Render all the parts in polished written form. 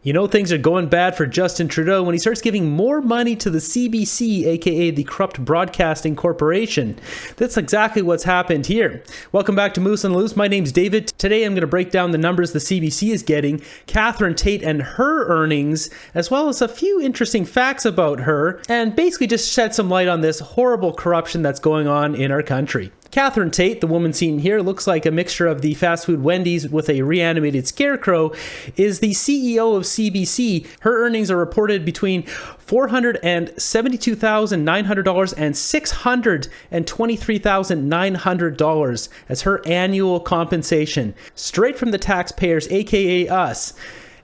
You know things are going bad for Justin Trudeau when he starts giving more money to the CBC, aka the Corrupt Broadcasting Corporation. That's exactly what's happened here. Welcome back to Moose on the Loose. My name's David. Today I'm going to break down the numbers the CBC is getting, Katherine Tate and her earnings, as well as a few interesting facts about her, and basically just shed some light on this horrible corruption that's going on in our country. Katherine Tate, the woman seen here, looks like a mixture of the fast food Wendy's with a reanimated scarecrow, is the CEO of CBC. Her earnings are reported between $472,900 and $623,900 as her annual compensation, straight from the taxpayers, aka us.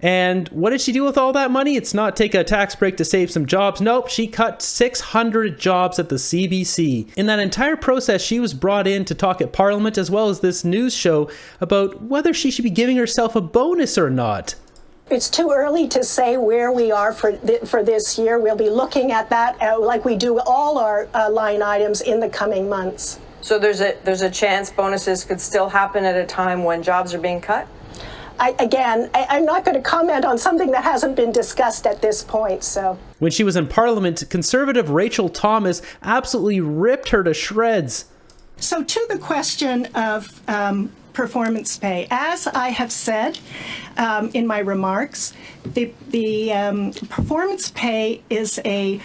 And what did she do with all that money? It's not take a tax break to save some jobs. Nope, she cut 600 jobs at the CBC. In that entire process, she was brought in to talk at Parliament as well as this news show about whether she should be giving herself a bonus or not. It's too early to say where we are for this year. We'll be looking at that like we do all our line items in the coming months. So there's a chance bonuses could still happen at a time when jobs are being cut? I'm not going to comment on something that hasn't been discussed at this point. So, when she was in Parliament, Conservative Rachel Thomas absolutely ripped her to shreds. So to the question of performance pay, as I have said in my remarks, the performance pay is a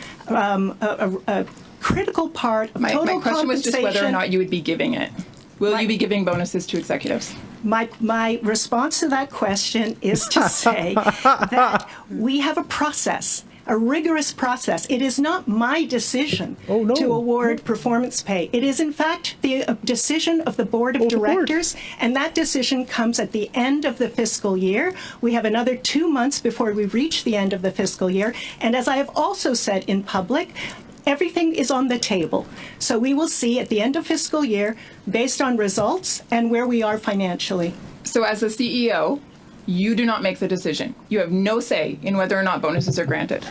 critical part of total compensation. My question was just whether or not you would be giving it. Will you be giving bonuses to executives? My response to that question is to say that we have a process, a rigorous process. It is not my decision to award performance pay. It is, in fact, the decision of the Board of Directors, and that decision comes at the end of the fiscal year. We have another 2 months before we reach the end of the fiscal year. And as I have also said in public, everything is on the table. So we will see at the end of fiscal year, based on results and where we are financially. So as a CEO, you do not make the decision. You have no say in whether or not bonuses are granted.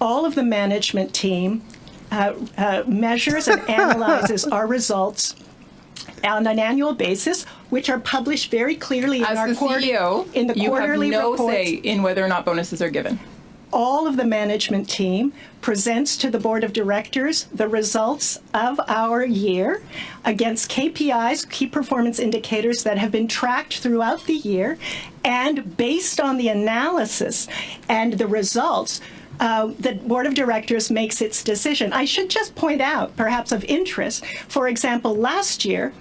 All of the management team measures and analyzes our results on an annual basis, which are published very clearly in our CEO, in the quarterly reports. You have no reports. say in whether or not bonuses are given. All of the management team presents to the Board of Directors the results of our year against KPIs, key performance indicators that have been tracked throughout the year, and based on the analysis and the results, the Board of Directors makes its decision. I should just point out, perhaps of interest, for example, last year,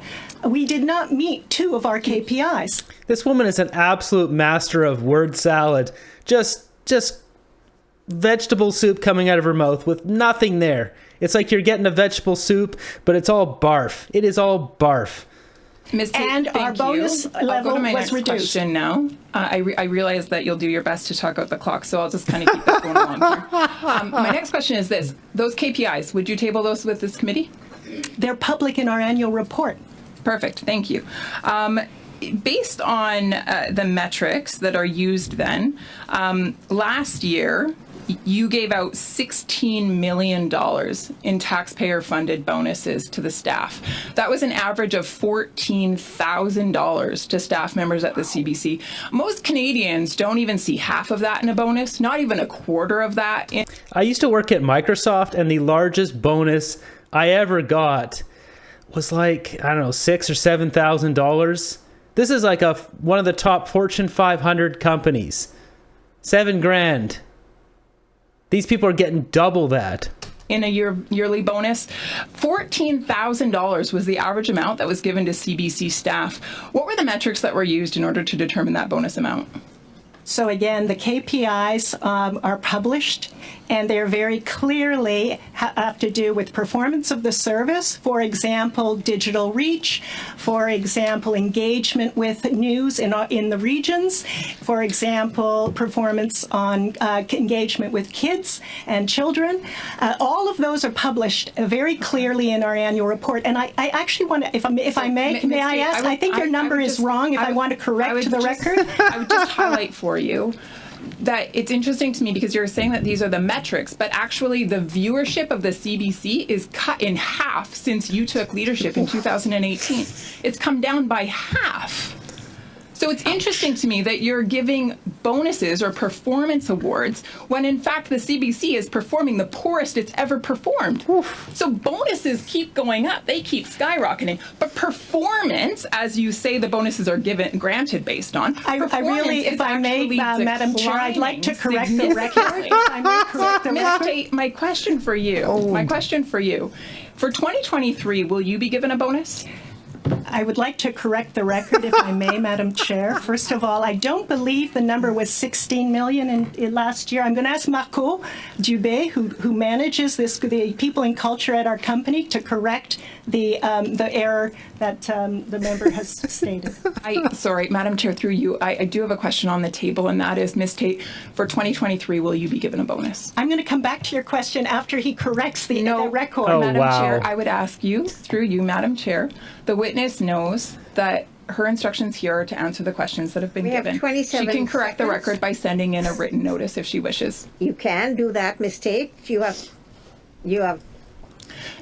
we did not meet 2 of our KPIs. This woman is an absolute master of word salad. Just vegetable soup coming out of her mouth with nothing there. It's like you're getting a vegetable soup, but it's all barf. It is all barf. Ms. Tate, and our bonus level I'll go to my was next reduced. question now. I realize that you'll do your best to talk out the clock, so I'll just kind of keep this going along here. My next question is this. Those KPIs, would you table those with this committee? They're public in our annual report. Perfect. Thank you. Based on the metrics that are used then, last year, you gave out $16 million in taxpayer-funded bonuses to the staff. That was an average of $14,000 to staff members at the CBC. Most Canadians don't even see half of that in a bonus, not even a quarter of that. I used to work at Microsoft, and the largest bonus I ever got was like, I don't know, $6,000 or $7,000. This is like one of the top Fortune 500 companies. $7,000. These people are getting double that. In a yearly bonus, $14,000 was the average amount that was given to CBC staff. What were the metrics that were used in order to determine that bonus amount? So again, the KPIs are published, and they're very clearly have to do with performance of the service. For example, digital reach. For example, engagement with news in the regions. For example, performance on engagement with kids and children. All of those are published very clearly in our annual report. And I actually want to, if I may I ask? I think your number is wrong. If I want to correct the record. I would just highlight for you that it's interesting to me because you're saying that these are the metrics, but actually the viewership of the CBC is cut in half since you took leadership in 2018. It's come down by half. So it's interesting to me that you're giving bonuses or performance awards when in fact the CBC is performing the poorest it's ever performed. Oof. So bonuses keep going up, they keep skyrocketing, but performance, as you say, the bonuses are granted based on. I really, if I may, Madam Chair, I'd like to correct the record. If I may correct the record. Tate, my question for you, for 2023, will you be given a bonus? I would like to correct the record, if I may, Madam Chair. First of all, I don't believe the number was 16 million in last year. I'm going to ask Marco Dubé, who manages the people in culture at our company, to correct the error that the member has stated. Sorry, Madam Chair, through you, I do have a question on the table, and that is, Ms. Tate, for 2023, will you be given a bonus? I'm going to come back to your question after he corrects the record. Oh, Madam wow. Chair, I would ask you, through you, Madam Chair, the witness knows that her instructions here are to answer the questions that have been given. Have 27 She can correct the seconds. record by sending in a written notice if she wishes. You can do that, Ms. Tate.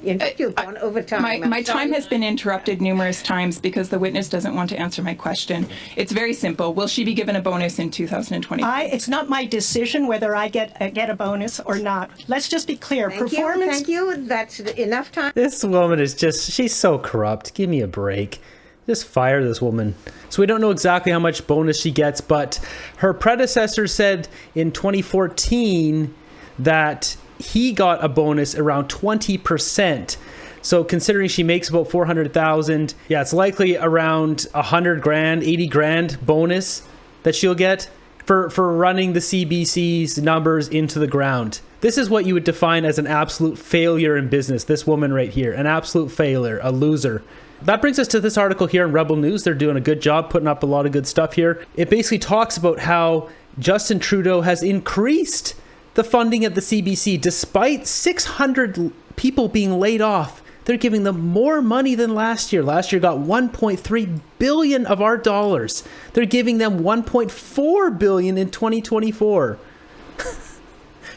In fact, you've gone over time. My time has been interrupted numerous times because the witness doesn't want to answer my question. It's very simple. Will she be given a bonus in 2020? It's not my decision whether I get a bonus or not. Let's just be clear. Thank you. That's enough time. This woman is she's so corrupt. Give me a break. Just fire this woman. So we don't know exactly how much bonus she gets, but her predecessor said in 2014 that he got a bonus around 20%. So considering she makes about 400,000, yeah, it's likely around 100 grand, 80 grand bonus that she'll get for running the CBC's numbers into the ground. This is what you would define as an absolute failure in business. This woman right here, an absolute failure, a loser. That brings us to this article here in Rebel News. They're doing a good job putting up a lot of good stuff here. It basically talks about how Justin Trudeau has increased the funding at the CBC. Despite 600 people being laid off, they're giving them more money than last year. Last year got 1.3 billion of our dollars. They're giving them 1.4 billion in 2024.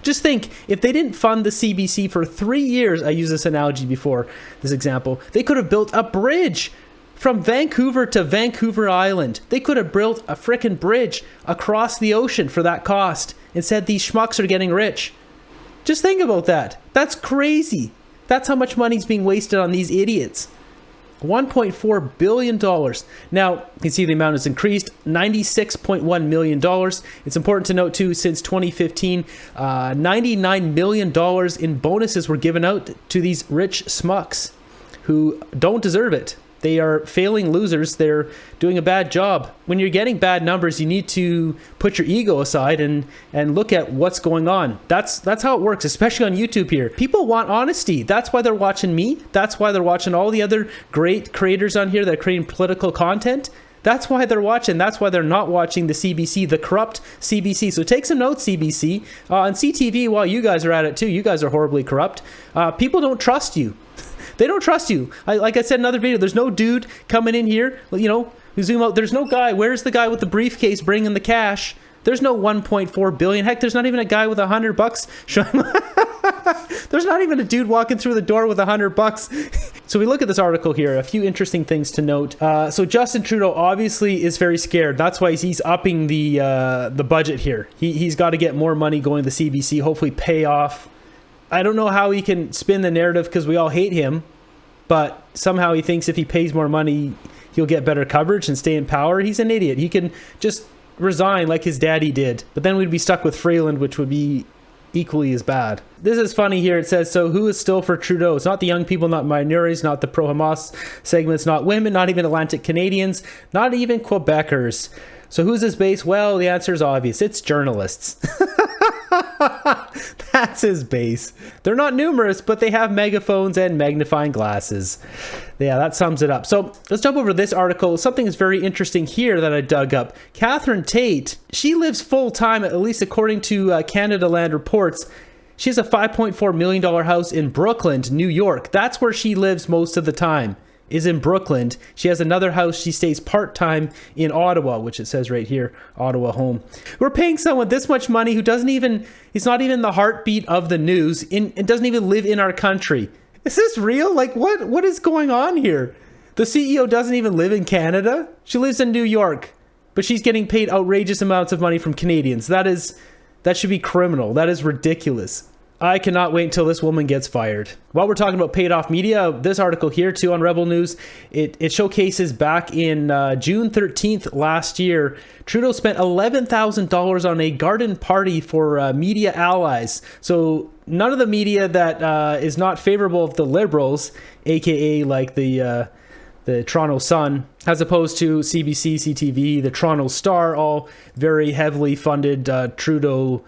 Just think, if they didn't fund the CBC for 3 years, I used this analogy before, this example, they could have built a bridge from Vancouver to Vancouver Island. They could have built a frickin' bridge across the ocean for that cost. Instead, these schmucks are getting rich. Just think about that. That's crazy. That's how much money's being wasted on these idiots. $1.4 billion. Now, you can see the amount has increased, $96.1 million. It's important to note, too, since 2015, $99 million in bonuses were given out to these rich schmucks who don't deserve it. They are failing losers. They're doing a bad job. When you're getting bad numbers, you need to put your ego aside and look at what's going on. That's how it works, especially on YouTube here. People want honesty. That's why they're watching me. That's why they're watching all the other great creators on here that are creating political content. That's why they're watching. That's why they're not watching the CBC, the corrupt CBC. So take some notes, CBC. On CTV, while you guys are at it too, you guys are horribly corrupt. People don't trust you. They don't trust you. Like I said in another video, there's no dude coming in here, you know, we zoom out. There's no guy. Where's the guy with the briefcase bringing the cash? There's no 1.4 billion. Heck, there's not even a guy with $100. There's not even a dude walking through the door with $100. So we look at this article here, a few interesting things to note. So Justin Trudeau obviously is very scared. That's why he's upping the budget here. He's got to get more money going to the CBC, hopefully pay off. I don't know how he can spin the narrative because we all hate him, but somehow he thinks if he pays more money, he'll get better coverage and stay in power. He's an idiot. He can just resign like his daddy did, but then we'd be stuck with Freeland, which would be equally as bad. This is funny here. It says, so who is still for Trudeau? It's not the young people, not minorities, not the pro-Hamas segments, not women, not even Atlantic Canadians, not even Quebecers. So who's his base? Well, the answer is obvious. It's journalists. That's his base. They're not numerous, but they have megaphones and magnifying glasses. Yeah, that sums it up. So let's jump over to this article. Something is very interesting here that I dug up. Katherine Tate, she lives full-time, at least according to Canada Land Reports. She has a $5.4 million house in Brooklyn, New York. That's where she lives most of the time, is in Brooklyn. She has another house. She stays part-time in Ottawa, which it says right here, Ottawa home. We're paying someone this much money who he's not even the heartbeat of the news and doesn't even live in our country. Is this real? Like, what is going on here? The CEO doesn't even live in Canada. She lives in New York. But she's getting paid outrageous amounts of money from Canadians. That should be criminal. That is ridiculous. I cannot wait until this woman gets fired. While we're talking about paid off media, this article here too on Rebel News, it showcases back in June 13th last year, Trudeau spent $11,000 on a garden party for media allies. So none of the media that is not favorable of the Liberals, aka like the Toronto Sun, as opposed to CBC, CTV, the Toronto Star, all very heavily funded Trudeau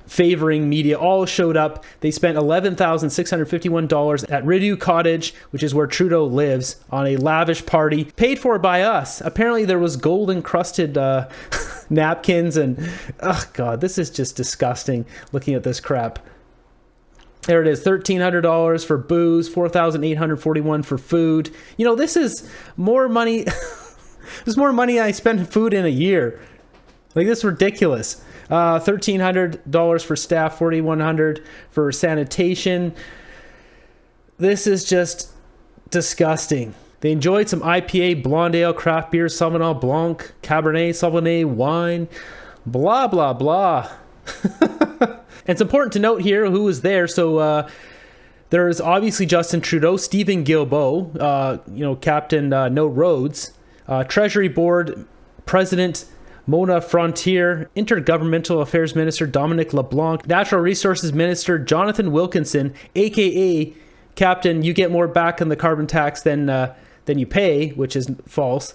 favoring media, all showed up. They spent $11,651 at Rideau Cottage, which is where Trudeau lives, on a lavish party paid for by us. Apparently there was gold encrusted napkins and oh god, this is just disgusting looking at this crap. There it is, $1,300 for booze, $4,841 for food. You know, this is more money. This is more money I spend on food in a year. Like, this is ridiculous. $1,300 for staff, $4,100 for sanitation. This is just disgusting. They enjoyed some IPA, blonde ale, craft beer, Sauvignon Blanc, Cabernet Sauvignon wine, blah, blah, blah. And it's important to note here who was there. So there's obviously Justin Trudeau, Stephen Guilbeault, Captain No Roads, Treasury Board President Mona Frontier, Intergovernmental Affairs Minister Dominic LeBlanc, Natural Resources Minister Jonathan Wilkinson, aka Captain, you get more back on the carbon tax than you pay, which is false.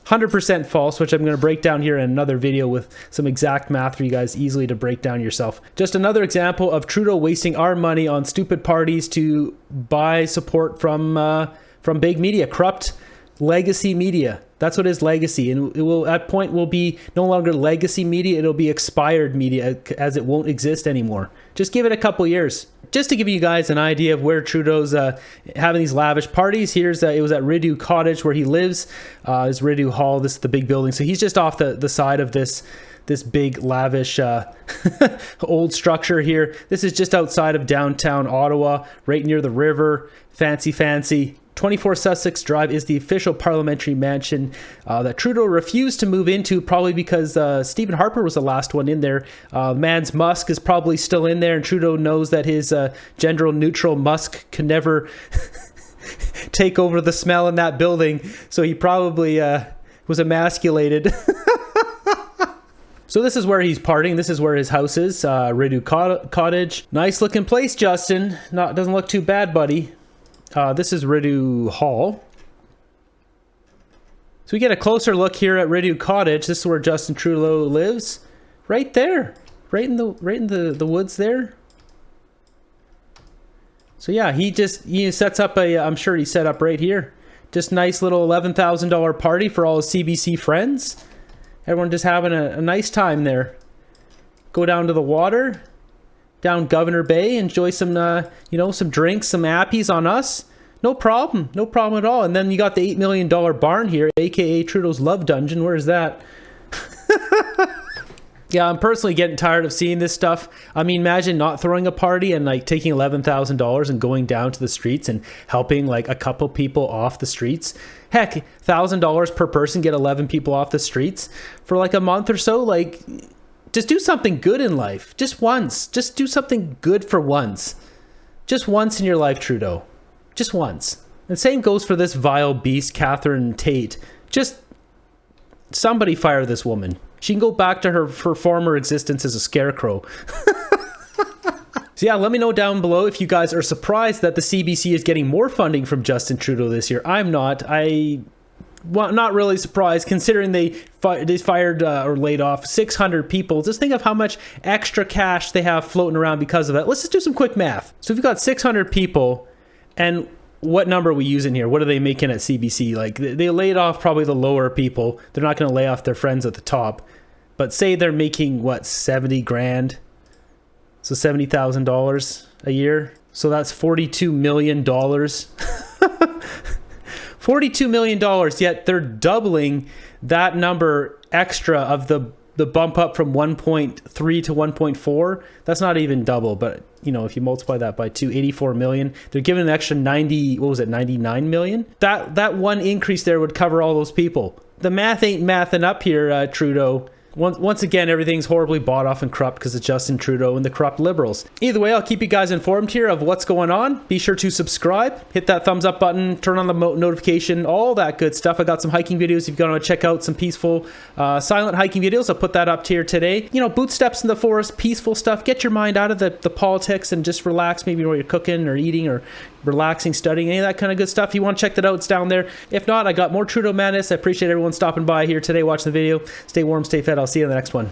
100% false, which I'm going to break down here in another video with some exact math for you guys easily to break down yourself. Just another example of Trudeau wasting our money on stupid parties to buy support from big media, corrupt legacy media. That's what is legacy, and it will at point will be no longer legacy media. It'll be expired media, as it won't exist anymore. Just give it a couple years. Just to give you guys an idea of where Trudeau's having these lavish parties, here's it was at Rideau Cottage where he lives. Is Rideau Hall. This is the big building. So he's just off the side of this big lavish old structure here. This is just outside of downtown Ottawa, right near the river. Fancy. 24 Sussex Drive is the official parliamentary mansion that Trudeau refused to move into, probably because Stephen Harper was the last one in there. Man's Musk is probably still in there, and Trudeau knows that his gender-neutral Musk can never take over the smell in that building, so he probably was emasculated. So this is where he's partying. This is where his house is, Rideau Cottage. Nice looking place, Justin. Doesn't look too bad, buddy. This is Rideau Hall. So we get a closer look here at Rideau Cottage. This is where Justin Trudeau lives. Right there. Right in the woods there. So yeah, he sets up I'm sure he set up right here. Just nice little $11,000 party for all his CBC friends. Everyone just having a nice time there. Go down to the water. Down Governor Bay, enjoy some some drinks, some appies on us. No problem at all. And then you got the $8 million barn here, aka Trudeau's love dungeon. Where is that? Yeah, I'm personally getting tired of seeing this stuff. I mean, imagine not throwing a party and like taking $11,000 and going down to the streets and helping like a couple people off the streets. Heck, $1,000 per person, get 11 people off the streets for like a month or so. Like, just do something good in life. Just once. Just do something good for once. Just once in your life, Trudeau. Just once. And same goes for this vile beast, Katherine Tate. Just somebody fire this woman. She can go back to her former existence as a scarecrow. So yeah, let me know down below if you guys are surprised that the CBC is getting more funding from Justin Trudeau this year. I'm not. Well, not really surprised considering they fired or laid off 600 people. Just think of how much extra cash they have floating around because of that. Let's just do some quick math. So if you've got 600 people, and what number are we using here? What are they making at CBC? Like, they laid off probably the lower people. They're not going to lay off their friends at the top. But say they're making, what, 70 grand? So $70,000 a year. So that's $42 million. $42 million, yet they're doubling that number extra of the bump up from 1.3 to 1.4. That's not even double, but if you multiply that by 2, 84 million. They're giving an extra 99 million. That one increase there would cover all those people. the math ain't mathing up here, Trudeau. Once again, everything's horribly bought off and corrupt because of Justin Trudeau and the corrupt Liberals. Either way, I'll keep you guys informed here of what's going on. Be sure to subscribe, hit that thumbs up button, turn on the notification, all that good stuff. I got some hiking videos if you want to check out some peaceful, silent hiking videos. I'll put that up here today. You know, boot steps in the forest, peaceful stuff. Get your mind out of the politics and just relax, maybe while you're cooking or eating or relaxing, studying, any of that kind of good stuff. If you want to check that out, it's down there. If not, I got more Trudeau madness. I appreciate everyone stopping by here today, watching the video. Stay warm, stay fed. I'll see you in the next one.